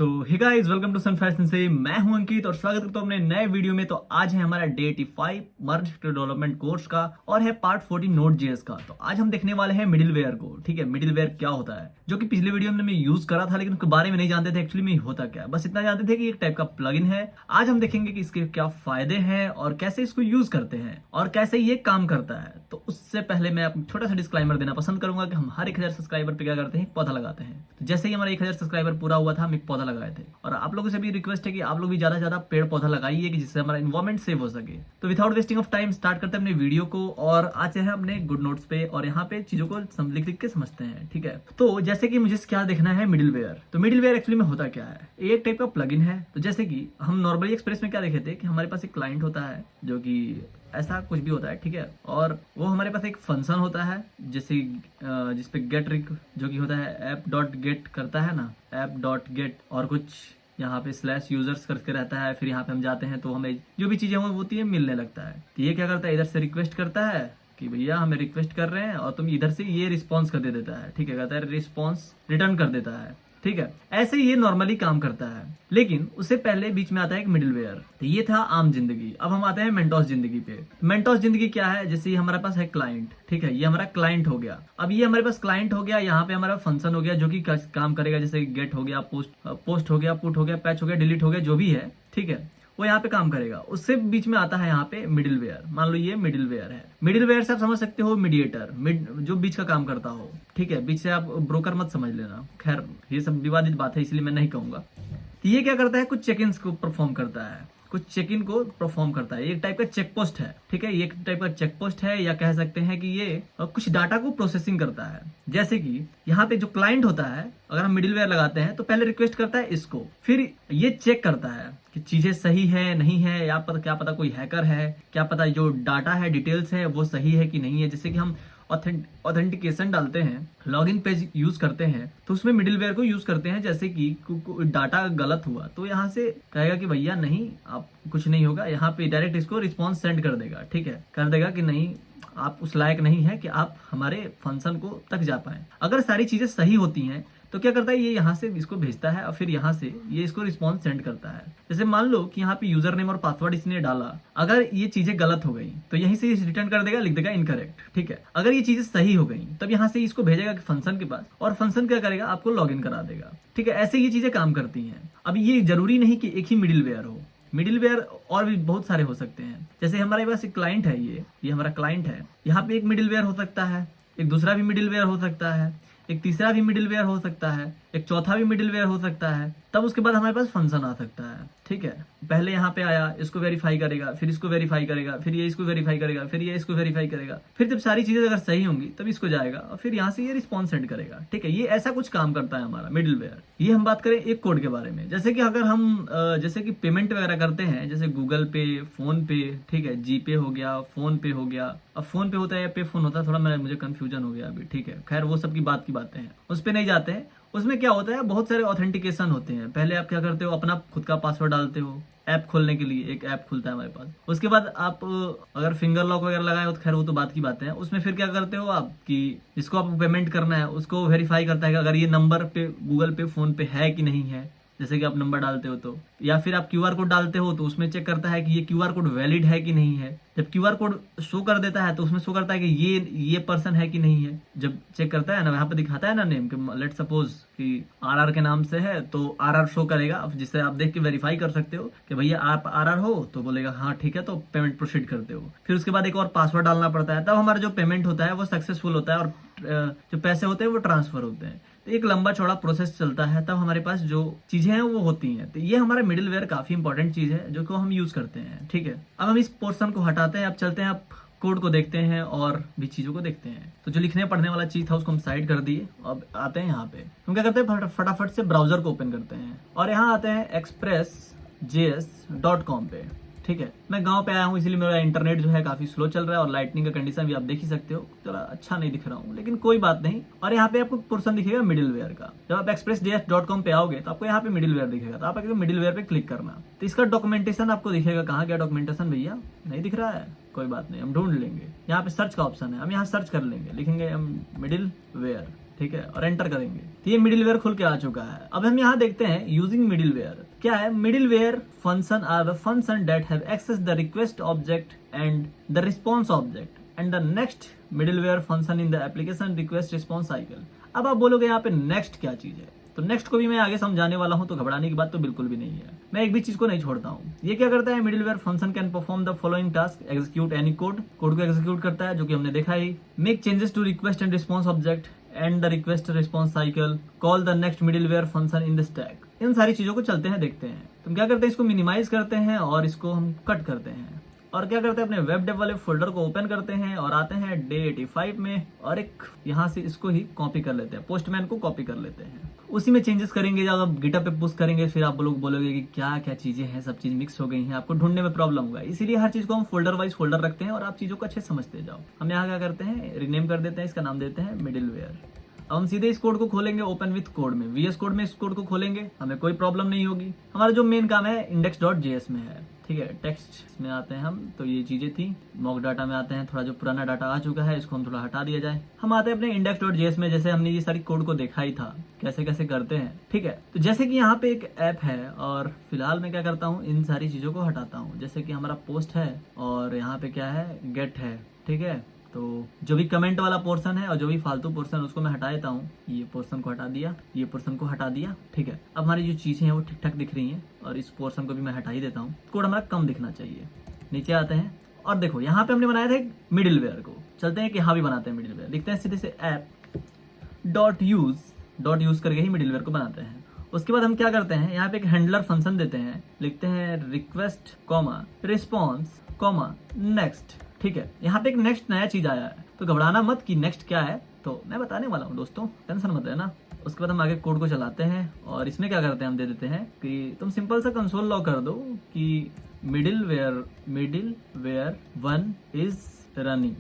तो hey guys, welcome to sun fashion से। मैं हूं अंकित और स्वागत करता हूं अपने नए वीडियो में। तो आज है हमारा डे 85 मर्ज डेवलपमेंट कोर्स का और है पार्ट 14 नोड जेएस का। तो आज हम देखने वाले हैं मिडिलवेयर को। ठीक है, मिडिलवेयर क्या होता है, जो कि पिछले वीडियो में मैं यूज करा था लेकिन उसके बारे में नहीं जानते थे एक्चुअली में होता क्या। बस इतना जानते थे कि एक टाइप का प्लगइन है। आज हम देखेंगे कि इसके क्या फायदे हैं और कैसे इसको यूज करते हैं और कैसे ये काम करता है। तो उससे पहले मैं आपको छोटा सा डिस्क्लेमर देना पसंद करूंगा कि हम हर 1000 सब्सक्राइबर पे क्या करते हैं, पौधा लगाते हैं। तो जैसे ही हमारा 1000 सब्सक्राइबर पूरा हुआ था, हम एक पौधा लगाए थे। और आप लोगों से भी रिक्वेस्ट है कि आप लोग भी ज्यादा से ज्यादा पेड़ पौधा लगाइए कि जिससे हमारा इन्वायरमेंट सेव हो सके। तो without wasting of time start करते हैं अपने वीडियो को और आते हैं अपने गुड नोट्स पे और यहाँ पे चीजों को लिख लिख के समझते हैं। ठीक है, तो जैसे कि मुझे क्या देखना है मिडिलवेयर। तो मिडिलवेयर एक्चुअली में होता क्या है, एक टाइप का प्लगइन है। तो जैसे कि हम नॉर्मली एक्सप्रेस में क्या देखे थे कि हमारे पास एक क्लाइंट होता है जो कि ऐसा कुछ भी होता है। ठीक है, और वो हमारे पास एक फंक्शन होता है जैसे जिसपे गेट रिक जो कि होता है ऐप डॉट गेट करता है ना, ऐप डॉट गेट और कुछ यहाँ पे स्लैश यूजर्स करके रहता है। फिर यहाँ पे हम जाते हैं तो हमें जो भी चीजें होती है मिलने लगता है। तो ये क्या करता है, इधर से रिक्वेस्ट करता है कि भैया हमें रिक्वेस्ट कर रहे हैं और तुम इधर से ये रिस्पॉन्स कर देता है। ठीक है, कहता है रिस्पॉन्स रिटर्न कर देता है। ठीक है, ऐसे ये नॉर्मली काम करता है। लेकिन उससे पहले बीच में आता है एक मिडिलवेयर। तो ये था आम जिंदगी। अब हम आते हैं मेंटोस जिंदगी पे। मेंटोस जिंदगी क्या है, जैसे हमारे पास है क्लाइंट। ठीक है, ये हमारा क्लाइंट हो गया। अब ये हमारे पास क्लाइंट हो गया, यहाँ पे हमारा फंक्शन हो गया जो कि काम करेगा, जैसे गेट हो गया, पोस्ट हो गया, पुट हो गया, पैच हो गया, डिलीट हो गया, जो भी है। ठीक है, वो यहाँ पे काम करेगा। उससे बीच में आता है यहाँ पे मिडिलवेयर। मान लो ये मिडिलवेयर है। मिडिलवेयर से आप समझ सकते हो मीडिएटर, जो बीच का काम करता हो। ठीक है, बीच से आप ब्रोकर मत समझ लेना, खैर ये सब विवादित बात है इसलिए मैं नहीं कहूंगा। तो ये क्या करता है, कुछ चेक इन को परफॉर्म करता है, कुछ चेक इन को परफॉर्म करता है। एक टाइप का चेक पोस्ट है। ठीक है, ये एक टाइप का चेक पोस्ट है, या कह सकते हैं कि ये कुछ डाटा को प्रोसेसिंग करता है। जैसे कि यहाँ पे जो क्लाइंट होता है, अगर हम मिडिलवेयर लगाते हैं तो पहले रिक्वेस्ट करता है इसको, फिर ये चेक करता है कि चीजें सही है नहीं है, या क्या पता कोई हैकर है, क्या पता जो डाटा है डिटेल्स है वो सही है कि नहीं है। जैसे कि हम ऑथेंटिकेशन डालते हैं, लॉगिन पेज यूज करते हैं, तो उसमें मिडिलवेयर को यूज करते हैं। जैसे कि डाटा गलत हुआ तो यहाँ से कहेगा कि भैया नहीं, आप कुछ नहीं होगा, यहाँ पे डायरेक्ट इसको रिस्पॉन्स सेंड कर देगा। ठीक है, कर देगा कि नहीं आप उस लायक नहीं है कि आप हमारे फंक्शन को तक जा पाए। अगर सारी चीजें सही होती हैं तो क्या करता है, ये यहाँ से इसको भेजता है और फिर यहाँ से ये इसको रिस्पॉन्स सेंड करता है। जैसे मान लो कि यहाँ पे यूजर नेम और पासवर्ड इसने डाला, अगर ये चीजें गलत हो गई तो यहीं से रिटर्न कर देगा, लिख देगा इनकरेक्ट। ठीक है, अगर ये चीजें सही हो गई तब यहाँ से इसको भेजेगा फंक्शन के पास और फंक्शन क्या करेगा, आपको लॉग इन करा देगा। ठीक है, ऐसे ये चीजें काम करती हैं। अब ये जरूरी नहीं कि एक ही मिडिलवेयर हो, मिडिलवेयर और भी बहुत सारे हो सकते हैं। जैसे हमारे पास एक क्लाइंट है, ये हमारा क्लाइंट है, यहाँ पे एक मिडिलवेयर हो सकता है, एक दूसरा भी मिडिलवेयर हो सकता है, एक तीसरा भी मिडिलवेयर हो सकता है, एक चौथा भी मिडिलवेयर हो सकता है। तब उसके बाद हमारे पास फंक्शन आ सकता है। ठीक है, पहले यहाँ पे आया, इसको वेरीफाई करेगा, फिर इसको वेरीफाई करेगा, फिर ये इसको वेरीफाई करेगा, फिर ये इसको वेरीफाई करेगा, फिर जब सारी चीजें अगर सही होंगी तब इसको जाएगा और फिर यहाँ से ये रिस्पॉन्स सेंड करेगा। ठीक है, ये ऐसा कुछ काम करता है हमारा मिडिलवेयर। ये हम बात करें एक कोड के बारे में। जैसे कि अगर हम जैसे कि पेमेंट वगैरह करते हैं, जैसे गूगल पे, फोन पे, ठीक है, जीपे हो गया, फोन पे हो गया। अब फोन पे होता है या पे फोन होता है, थोड़ा मुझे कंफ्यूजन हो गया अभी। ठीक है, खैर वो सब की बातें हैं, उस पर नहीं जाते हैं। उसमें क्या होता है, बहुत सारे ऑथेंटिकेशन होते हैं। पहले आप क्या करते हो, अपना खुद का पासवर्ड डालते हो ऐप खोलने के लिए, एक ऐप खुलता है हमारे पास। उसके बाद आप अगर फिंगर लॉक वगैरह लगाए हो तो खैर वो तो बात की बात है। उसमें फिर क्या करते हो आप कि जिसको आपको पेमेंट करना है उसको वेरीफाई करता है कि अगर ये नंबर पे गूगल पे फोन पे है कि नहीं है। जैसे कि आप नंबर डालते हो तो, या फिर आप क्यूआर कोड डालते हो तो उसमें चेक करता है कि ये क्यूआर कोड वैलिड है कि नहीं है। जब क्यूआर कोड शो कर देता है तो उसमें शो करता है कि ये पर्सन है कि नहीं है। जब चेक करता है ना, यहाँ पे दिखाता है ना नेम, कि लेट सपोज कि आरआर के नाम से है तो आरआर शो करेगा, जिससे आप देख के वेरीफाई कर सकते हो कि भैया आप आरआर हो, तो बोलेगा हाँ ठीक है, तो पेमेंट प्रोसीड करते हो। फिर उसके बाद एक और पासवर्ड डालना पड़ता है, तब हमारा जो पेमेंट होता है वो सक्सेसफुल होता है और जो पैसे होते हैं वो ट्रांसफर होते हैं। तो एक लंबा चौड़ा प्रोसेस चलता है, तब हमारे पास जो चीजें हैं वो होती हैं। तो ये हमारा मिडिलवेयर काफी इंपॉर्टेंट चीज है जो को हम यूज करते हैं। ठीक है, अब हम इस पोर्शन को हटाते हैं, अब चलते हैं, अब कोड को देखते हैं और भी चीजों को देखते हैं। तो जो लिखने पढ़ने वाला चीज था उसको हम साइड कर दिए। अब आते हैं यहाँ पे, हम क्या करते हैं, फटाफट से ब्राउजर को ओपन करते हैं और यहाँ आते हैं expressjs.com पे। ठीक है, मैं गांव पे आया हूँ इसलिए मेरा इंटरनेट जो है काफी स्लो चल रहा है और लाइटनिंग का कंडीशन भी आप देख ही सकते हो, थोड़ा अच्छा नहीं दिख रहा हूँ लेकिन कोई बात नहीं। और यहाँ पे आपको पोर्शन दिखेगा मिडिलवेयर का। जब आप expressjs.com पे आओगे तो आपको यहाँ पे मिडिलवेयर दिखेगा, तो आप मिडिलवेयर पे क्लिक करना। तो इसका डॉक्यूमेंटेशन आपको दिखेगा। कहाँ गया डॉक्यूमेंटेशन भैया, नहीं दिख रहा है, कोई बात नहीं, हम ढूंढ लेंगे। यहाँ पे सर्च का ऑप्शन है, हम यहाँ सर्च कर लेंगे, लिखेंगे हम मिडिलवेयर। ठीक है, और एंटर करेंगे तो ये मिडिलवेयर खुल के आ चुका है। अब हम यहाँ देखते हैं यूजिंग मिडिलवेयर क्या है। Middleware function are function that have access the request object and the response object and the next middleware function in the application request response cycle. अब आप बोलोगे यहाँ पे नेक्स्ट क्या चीज है, तो नेक्स्ट को भी मैं आगे समझाने वाला हूं, तो घबराने की बात तो बिल्कुल भी नहीं है। मैं एक भी चीज को नहीं छोड़ता हूं। ये क्या करता है, middleware function can perform the following task, execute any code को एग्जीक्यूट करता है, जो कि हमने देखा ही, make changes to request and response object and the request response cycle, call the next middleware function in the stack. इन सारी चीजों को चलते हैं, देखते हैं। तो हम क्या करते हैं, इसको मिनिमाइज करते हैं और इसको हम कट करते हैं और क्या करते हैं, अपने वेब डेव वाले फोल्डर को ओपन करते हैं और आते हैं डे 85 में और एक यहाँ से इसको ही कॉपी कर लेते हैं, पोस्टमैन को कॉपी कर लेते हैं, उसी में चेंजेस करेंगे। जब आप गिटहब पे पुश करेंगे फिर आप लोग बोलोगे कि क्या क्या चीजें हैं, सब चीज मिक्स हो गई हैं, आपको ढूंढने में प्रॉब्लम होगा। इसीलिए हर चीज को हम फोल्डर वाइज फोल्डर रखते हैं और आप चीजों को अच्छे समझते जाओ। हम यहाँ क्या करते हैं, रिनेम कर देते हैं, इसका नाम देते हैं मिडिलवेयर। अब हम सीधे इस कोड को खोलेंगे ओपन विथ कोड में, VS कोड में इस कोड को खोलेंगे, हमें कोई प्रॉब्लम नहीं होगी। हमारा जो मेन काम है index.js में है, ठीक है। टेक्स्ट में आते हैं हम, तो ये चीजें थी। मॉक डाटा में आते हैं, थोड़ा जो पुराना डाटा आ चुका है इसको हम थोड़ा हटा दिया जाए। हम आते हैं अपने index.js में, जैसे हमने ये सारी कोड को देखा ही था कैसे कैसे करते हैं, ठीक है। तो जैसे कि यहाँ पे एक ऐप है और फिलहाल मैं क्या करता हूँ, इन सारी चीजों को हटाता हूँ। जैसे कि हमारा पोस्ट है और यहाँ पे क्या है, गेट है, ठीक है। तो जो भी कमेंट वाला पोर्शन है और जो भी फालतू पोर्शन उसको मैं हटा देता हूँ। ये पोर्शन को हटा दिया, ये पोर्शन को हटा दिया, ठीक है। अब हमारी जो चीजें हैं वो ठीक ठाक दिख रही हैं और इस पोर्शन को भी मैं हटा ही देता हूँ। कोड हमारा कम दिखना चाहिए। नीचे आते हैं और देखो यहाँ पे हमने बनाया था एक मिडिलवेयर को, चलते हैं कि हाँ भी बनाते हैं मिडिलवेयर। लिखते हैं सीधे से ऐप डॉट यूज करके ही मिडिलवेयर को बनाते हैं। उसके बाद हम क्या करते हैं, यहाँ पे एक हैंडलर फंक्शन देते हैं, लिखते हैं request comma response comma next, ठीक है। यहाँ पे एक नेक्स्ट नया चीज आया है, तो घबराना मत कि नेक्स्ट क्या है, तो मैं बताने वाला हूँ दोस्तों, टेंशन मत लेना। उसके बाद हम आगे कोड को चलाते हैं और इसमें क्या करते हैं, हम दे देते हैं कि तुम सिंपल सा कंसोल लॉग कर दो कि मिडिलवेयर 1 इज रनिंग,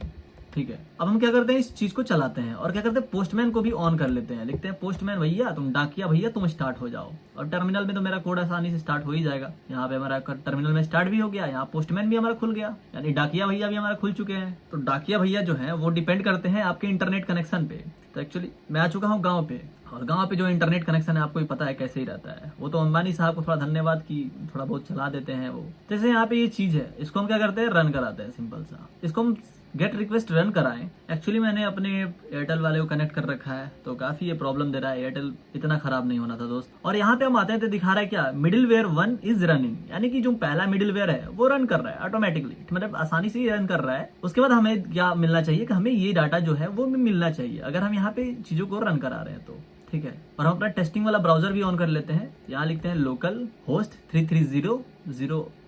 ठीक है। अब हम क्या करते हैं, इस चीज को चलाते हैं और क्या करते हैं, पोस्टमैन को भी ऑन कर लेते हैं। लिखते हैं पोस्टमैन भैया, तुम डाकिया भैया तुम स्टार्ट हो जाओ। और टर्मिनल में तो मेरा कोड आसानी से स्टार्ट हो ही जाएगा। यहाँ पे हमारा टर्मिनल में स्टार्ट भी हो गया, यहाँ पोस्टमैन भी हमारा खुल गया, यानी डाकिया भैया भी हमारा खुल चुके हैं। तो डाकिया भैया जो है वो डिपेंड करते हैं आपके इंटरनेट कनेक्शन पे। तो एक्चुअली मैं आ चुका हूँ गाँव पे, और गांव पे जो इंटरनेट कनेक्शन है आपको ही पता है कैसे ही रहता है। वो तो अंबानी साहब को थोड़ा धन्यवाद कि थोड़ा बहुत चला देते हैं वो। जैसे यहाँ पे ये चीज है, इसको हम क्या करते हैं, रन कराते हैं। सिंपल सा इसको हम गेट रिक्वेस्ट रन कराएं। एक्चुअली मैंने अपने एयरटेल वाले को कनेक्ट कर रखा है, तो काफी ये प्रॉब्लम दे रहा है। एयरटेल इतना खराब नहीं होना था दोस्त। और यहाँ पे हम आते हैं तो दिखा रहा है क्या, मिडिलवेयर 1 इज रनिंग, यानी कि जो पहला मिडिलवेयर है वो रन कर रहा है ऑटोमेटिकली, मतलब आसानी से ही रन कर रहा है। उसके बाद हमें क्या मिलना चाहिए कि हमें ये डाटा जो है वो मिलना चाहिए, अगर हम यहाँ पे चीजों को रन करा रहे हैं तो, ठीक है। और हम अपना टेस्टिंग वाला ब्राउजर भी ऑन कर लेते हैं। यहाँ लिखते हैं local host 3300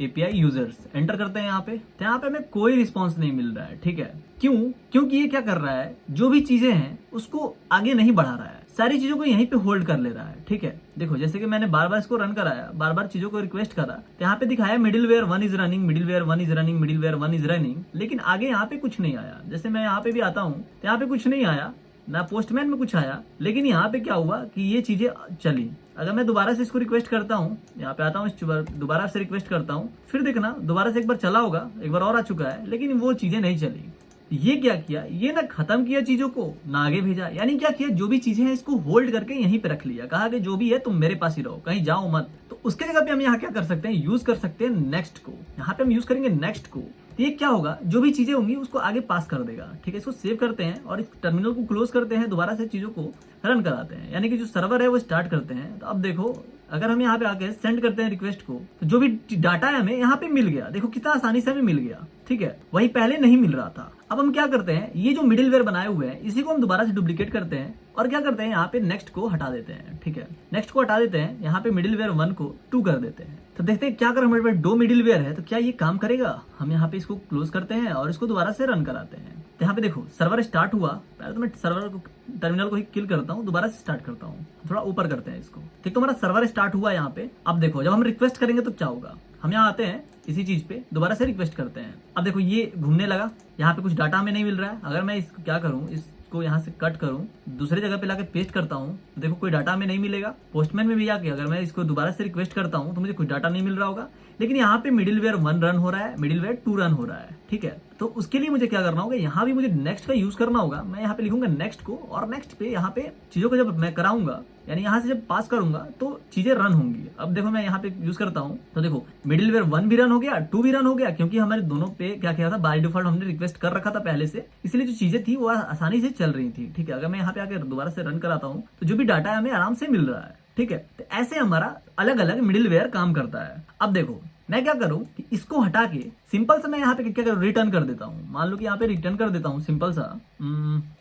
API users, enter करते हैं यहाँ पे। तो यहाँ पे हमें कोई रिस्पॉन्स नहीं मिल रहा है, ठीक है। क्यों? क्योंकि ये क्या कर रहा है, जो भी चीजें हैं उसको आगे नहीं बढ़ा रहा है, सारी चीजों को यहीं पे होल्ड कर ले रहा है, ठीक है। देखो जैसे कि मैंने बार बार इसको रन कराया, बार बार चीजों को रिक्वेस्ट करा, तो यहाँ पे दिखाया middleware 1 is running, middleware 1 is running, middleware 1 is running, लेकिन आगे यहाँ पे कुछ नहीं आया। जैसे मैं यहाँ पे भी आता हूँ तो यहाँ पे कुछ नहीं आया, ना पोस्टमैन में कुछ आया, लेकिन यहाँ पे क्या हुआ कि ये चीजें चली। अगर मैं दोबारा से इसको रिक्वेस्ट करता हूँ, यहाँ पे आता हूँ, दोबारा से रिक्वेस्ट करता हूँ, फिर देखना दोबारा से एक बार चला होगा, एक बार और आ चुका है, लेकिन वो चीजें नहीं चली। ये क्या किया, ये ना खत्म किया चीजों को, ना आगे भेजा, यानी क्या किया, जो भी चीजें हैं इसको होल्ड करके यहीं पे रख लिया, कहा कि जो भी है तुम मेरे पास ही रहो, कहीं जाओ मत। तो उसके जगह पे हम यहाँ क्या कर सकते हैं, यूज कर सकते हैं नेक्स्ट को। यहाँ पे हम यूज करेंगे नेक्स्ट को, तो ये क्या होगा, जो भी चीजें होंगी उसको आगे पास कर देगा, ठीक है। इसको सेव करते हैं और इस टर्मिनल को क्लोज करते हैं, दोबारा से चीजों को रन कराते हैं, यानी कि जो सर्वर है वो स्टार्ट करते हैं। तो अब देखो अगर हम यहाँ पे आके सेंड करते हैं रिक्वेस्ट को, तो जो भी डाटा है हमें यहाँ पे मिल गया, देखो कितना आसानी से हमें मिल गया, ठीक है। वही पहले नहीं मिल रहा था। अब हम क्या करते हैं, ये जो मिडिलवेयर बनाए हुए हैं इसी को हम दोबारा से डुप्लीकेट करते हैं और क्या करते हैं, यहाँ पे नेक्स्ट को हटा देते हैं, ठीक है। नेक्स्ट को हटा देते हैं, यहाँ पे मिडिलवेयर 1 को 2 कर देते हैं। तो देखते हैं क्या अगर हमारे पास 2 मिडिलवेयर है तो क्या ये काम करेगा। हम यहाँ पे इसको क्लोज करते हैं और इसको दोबारा से रन कराते हैं। तो यहाँ पे देखो सर्वर स्टार्ट हुआ, पहले तो मैं सर्वर को टर्मिनल को ही किल करता हूँ, दोबारा से स्टार्ट करता हूँ, थोड़ा ऊपर करते हैं इसको, ठीक। तो हमारा सर्वर स्टार्ट हुआ यहाँ पे। अब देखो जब हम रिक्वेस्ट करेंगे तो क्या होगा, हम यहाँ आते हैं इसी चीज पे, दोबारा से रिक्वेस्ट करते हैं। अब देखो ये घूमने लगा, यहाँ पे कुछ डाटा हमें नहीं मिल रहा है। अगर मैं इसको क्या करूँ, इसको यहाँ से कट करूँ, दूसरी जगह पे लाके पेस्ट करता हूँ, तो देखो कोई डाटा हमें नहीं मिलेगा। पोस्टमैन में भी आके अगर मैं इसको दोबारा से रिक्वेस्ट करता हूँ तो मुझे कुछ डाटा नहीं मिल रहा होगा, लेकिन यहाँ पे मिडिलवेयर 1 रन हो रहा है, मिडिलवेयर 2 रन हो रहा है, ठीक है। तो उसके लिए मुझे क्या करना होगा, यहाँ भी मुझे नेक्स्ट का यूज करना होगा। मैं यहाँ पे लिखूंगा नेक्स्ट को, और नेक्स्ट पे यहाँ पे चीजों को जब मैं कराऊंगा, यानी यहाँ से जब पास करूंगा तो चीजें रन होंगी। अब देखो मैं यहाँ पे यूज करता हूँ, तो देखो मिडिलवेयर 1 भी रन हो गया, 2 भी रन हो गया, क्योंकि हमारे दोनों पे क्या किया था, बाय डिफॉल्ट हमने रिक्वेस्ट कर रखा था पहले से, इसलिए जो चीजें थी वो आसानी से चल रही थी। ठीक है, अगर मैं यहाँ पे आकर दोबारा से रन कराता हूँ तो जो भी डाटा है हमें आराम से मिल रहा है। ठीक है, तो ऐसे हमारा अलग अलग मिडिलवेयर काम करता है। अब देखो मैं क्या करूं कि इसको हटा के सिंपल सा मैं यहाँ पे क्या करूं, रिटर्न कर देता हूं। मान लो कि यहाँ पे रिटर्न कर देता हूं सिंपल सा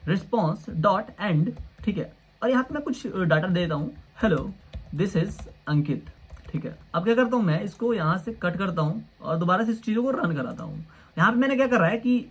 रिस्पॉन्स डॉट एंड। ठीक है, और यहाँ पे मैं कुछ डाटा दे देता हूँ, हेलो दिस इज अंकित। ठीक है, अब क्या करता हूँ, मैं इसको यहाँ से कट करता हूँ और दोबारा से इस चीजों को रन कराता हूँ। यहाँ पे मैंने क्या कर रहा है कि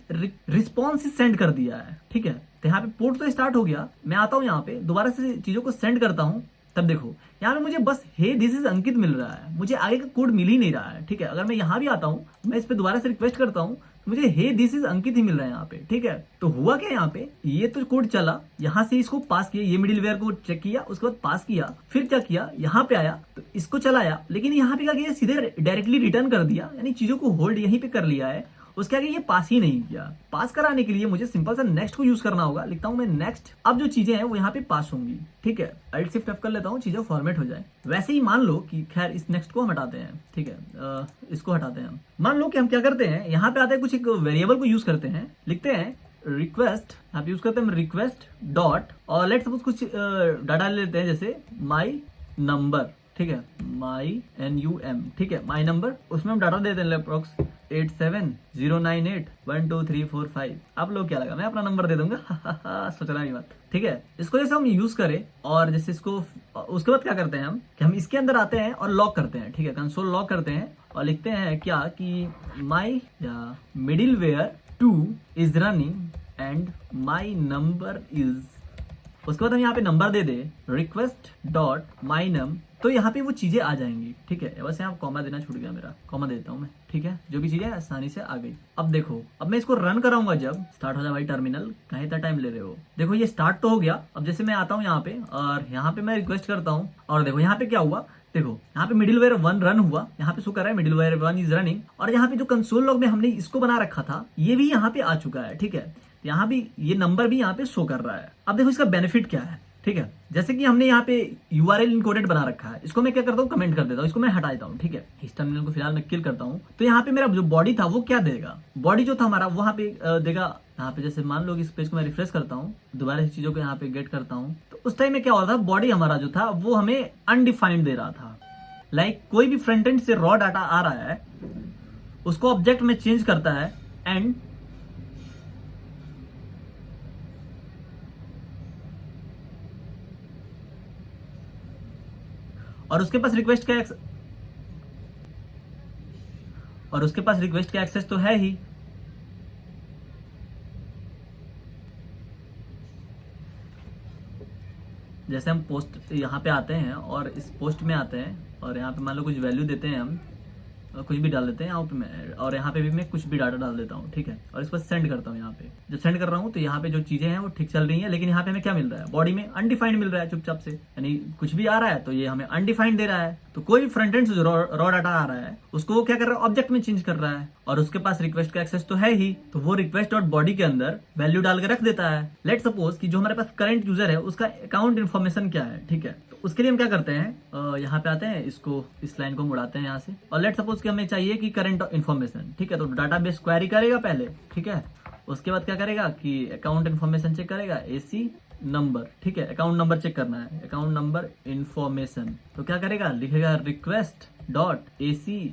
रिस्पॉन्स सेंड कर दिया है। ठीक है, तो यहाँ पे पोर्ट तो स्टार्ट हो गया, मैं आता हूँ यहाँ पे दोबारा से चीजों को सेंड करता हूँ। तब देखो यहाँ पे मुझे बस हे दिस इज अंकित मिल रहा है, मुझे आगे का कोड मिल ही नहीं रहा है। ठीक है, अगर मैं यहाँ भी आता हूँ, मैं इस पे दोबारा से रिक्वेस्ट करता हूँ, मुझे हे दिस इज अंकित ही मिल रहा है यहाँ पे। ठीक है, तो हुआ क्या यहाँ पे, ये तो कोड चला, यहाँ से इसको पास किया, ये मिडिलवेयर को चेक किया, उसके बाद पास किया, फिर क्या किया, यहाँ पे आया तो इसको चलाया, लेकिन यहाँ पे क्या किया, सीधे डायरेक्टली रिटर्न कर दिया, यानी चीजों को होल्ड यहीं पे कर लिया है। उसके आगे ये पास ही नहीं किया। पास कराने के लिए मुझे सिंपल सा नेक्स्ट को यूज करना होगा। लिखता हूं मैं नेक्स्ट, अब जो चीजें हैं वो यहाँ पे पास होंगी। ठीक है, अल्ट शिफ्ट एफ कर लेता हूँ, चीजें फॉर्मेट हो जाए। वैसे ही मान लो कि खैर इस नेक्स्ट को हम हटाते हैं। ठीक है, इसको हटाते हैं हम। मान लो कि हम क्या करते हैं, यहाँ पे आते हैं कुछ एक वेरिएबल को यूज करते हैं, लिखते हैं रिक्वेस्ट, यहाँ पे यूज करते हैं रिक्वेस्ट डॉट, और लेट सपोज कुछ डाटा ले लेते हैं, जैसे माई नंबर। ठीक है, माई NUM। ठीक है, माई नंबर, उसमें हम डाटा देते हैं अप्रोक्स 8709812345। आप लोग क्या लगा, मैं अपना नंबर दे दूंगा सोचना नहीं बात। ठीक है, इसको जैसे हम यूज करें, और जैसे इसको उसके बाद क्या करते हैं हम कि हम इसके अंदर आते हैं और लॉक करते हैं। ठीक है, कंसोल लॉक करते हैं और लिखते हैं क्या कि my middleware 2 is running and my number is, उसके बाद हम यहाँ पे नंबर दे दे रिक्वेस्ट डॉट माई नम, तो यहाँ पे वो चीजें आ जाएंगी। ठीक है, बस यहाँ कॉमा देना छूट गया मेरा, कॉमा देता हूँ मैं। ठीक है, जो भी चीजें आसानी से आ गई। अब देखो, अब मैं इसको रन कराऊंगा, जब स्टार्ट हो जाए भाई टर्मिनल, कहीं इतना टाइम ले रहे हो। देखो ये स्टार्ट तो हो गया। अब जैसे मैं आता हूँ यहाँ पे, और यहाँ पे मैं रिक्वेस्ट करता हूँ, और देखो यहाँ पे क्या हुआ, देखो यहाँ पे मिडिलवेयर 1 रन हुआ, यहाँ पे शो कर रहा है मिडिलवेयर 1 इज रनिंग, और यहाँ पे जो कंसोल लॉग में हमने इसको बना रखा था ये भी यहाँ पे आ चुका है। ठीक है, यहाँ भी ये नंबर भी यहाँ पे शो कर रहा है। अब देखो इसका बेनिफिट क्या है। ठीक है, जैसे कि हमने यहाँ पे URL इनकोडेड बना रखा है, इसको मैं क्या करता हूँ, कमेंट कर देता हूँ, इसको मैं हटा देता हूँ। ठीक है, इस टर्मिनल को फिलहाल मैं किल करता हूँ। तो यहाँ पे मेरा जो बॉडी था वो क्या देगा, बॉडी जो था हमारा वहां पे देगा। यहाँ पे जैसे मान लो कि इस पेज को मैं रिफ्रेश करता हूँ, दोबारा इस चीजों को यहाँ पे गेट करता हूँ, तो उस टाइम में क्या हो रहा था, बॉडी हमारा जो था वो हमें अनडिफाइंड दे रहा था। लाइक कोई भी फ्रंट एंड से रॉ डाटा आ रहा है, उसको ऑब्जेक्ट में चेंज करता है, एंड और उसके पास रिक्वेस्ट का एक्सेस तो है ही। जैसे हम पोस्ट यहाँ पे आते हैं और इस पोस्ट में आते हैं, और यहाँ पे मान लो कुछ वैल्यू देते हैं हम, कुछ भी डाल देते हैं यहाँ पे मैं, और यहाँ पे भी मैं कुछ भी डाटा डाल देता हूँ। ठीक है, और इसको सेंड करता हूँ। यहाँ पे जब सेंड कर रहा हूँ तो यहाँ पे जो चीजें हैं वो ठीक चल रही हैं, लेकिन यहाँ पे हमें क्या मिल रहा है, बॉडी में अनडिफाइंड मिल रहा है चुपचाप से, यानी कुछ भी आ रहा है तो ये हमें अनडिफाइंड दे रहा है। तो कोई भी फ्रंट एंड से जो रॉ डाटा आ रहा है उसको वो क्या कर रहा है, ऑब्जेक्ट में चेंज कर रहा है, और उसके पास रिक्वेस्ट का एक्सेस तो है ही, तो वो रिक्वेस्ट डॉट बॉडी के अंदर वैल्यू डाल के रख देता है। लेट सपोज कि जो हमारे पास करंट यूजर है उसका अकाउंट इन्फॉर्मेशन क्या है। ठीक है, तो उसके लिए हम क्या करते हैं, यहाँ पे आते हैं, इसको इस लाइन को मुड़ाते हैं यहाँ से, और लेट सपोज कि हमें चाहिए कि करंट इन्फॉर्मेशन। ठीक है, तो डाटाबेस क्वेरी करेगा पहले। ठीक है, उसके बाद क्या करेगा कि अकाउंट इन्फॉर्मेशन चेक करेगा, AC नंबर। ठीक है, अकाउंट नंबर चेक करना है, अकाउंट नंबर इन्फॉर्मेशन, तो क्या करेगा, लिखेगा request dot AC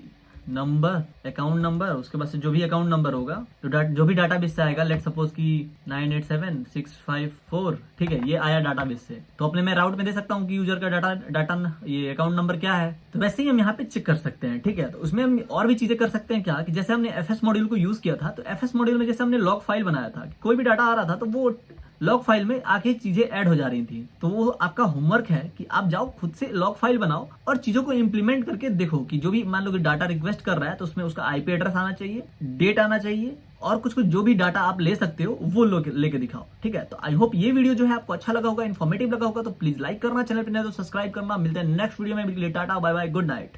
number account number, उसके बाद से जो भी अकाउंट नंबर होगा, तो जो भी डाटाबेस से आएगा, लेट सपोज कि 987654। ठीक है, ये आया डाटाबेस से, तो अपने मैं राउट में दे सकता हूँ कि यूजर का डाटा ये अकाउंट नंबर क्या है। तो वैसे ही हम यहाँ पे चेक कर सकते हैं। ठीक है, तो उसमें हम और भी चीजें कर सकते हैं क्या, कि जैसे हमने FS मॉड्यूल को यूज किया था, तो FS मॉड्यूल में जैसे हमने लॉग फाइल बनाया था, कोई भी डाटा आ रहा था तो वो लॉग फाइल में आके चीजें ऐड हो जा रही थी। तो वो आपका होमवर्क है कि आप जाओ खुद से लॉग फाइल बनाओ और चीजों को इंप्लीमेंट करके देखो कि जो भी मान लो कि डाटा रिक्वेस्ट कर रहा है तो उसमें उसका IP एड्रेस आना चाहिए, डेट आना चाहिए, और कुछ जो भी डाटा आप ले सकते हो वो लेके दिखाओ। ठीक है, तो आई होप ये वीडियो जो है आपको अच्छा लगा होगा, इन्फॉर्मेटिव लगा होगा, तो प्लीज लाइक करना, चैनल पर नए तो सब्सक्राइब करना। मिलते हैं नेक्स्ट वीडियो में, tata bye bye, good night.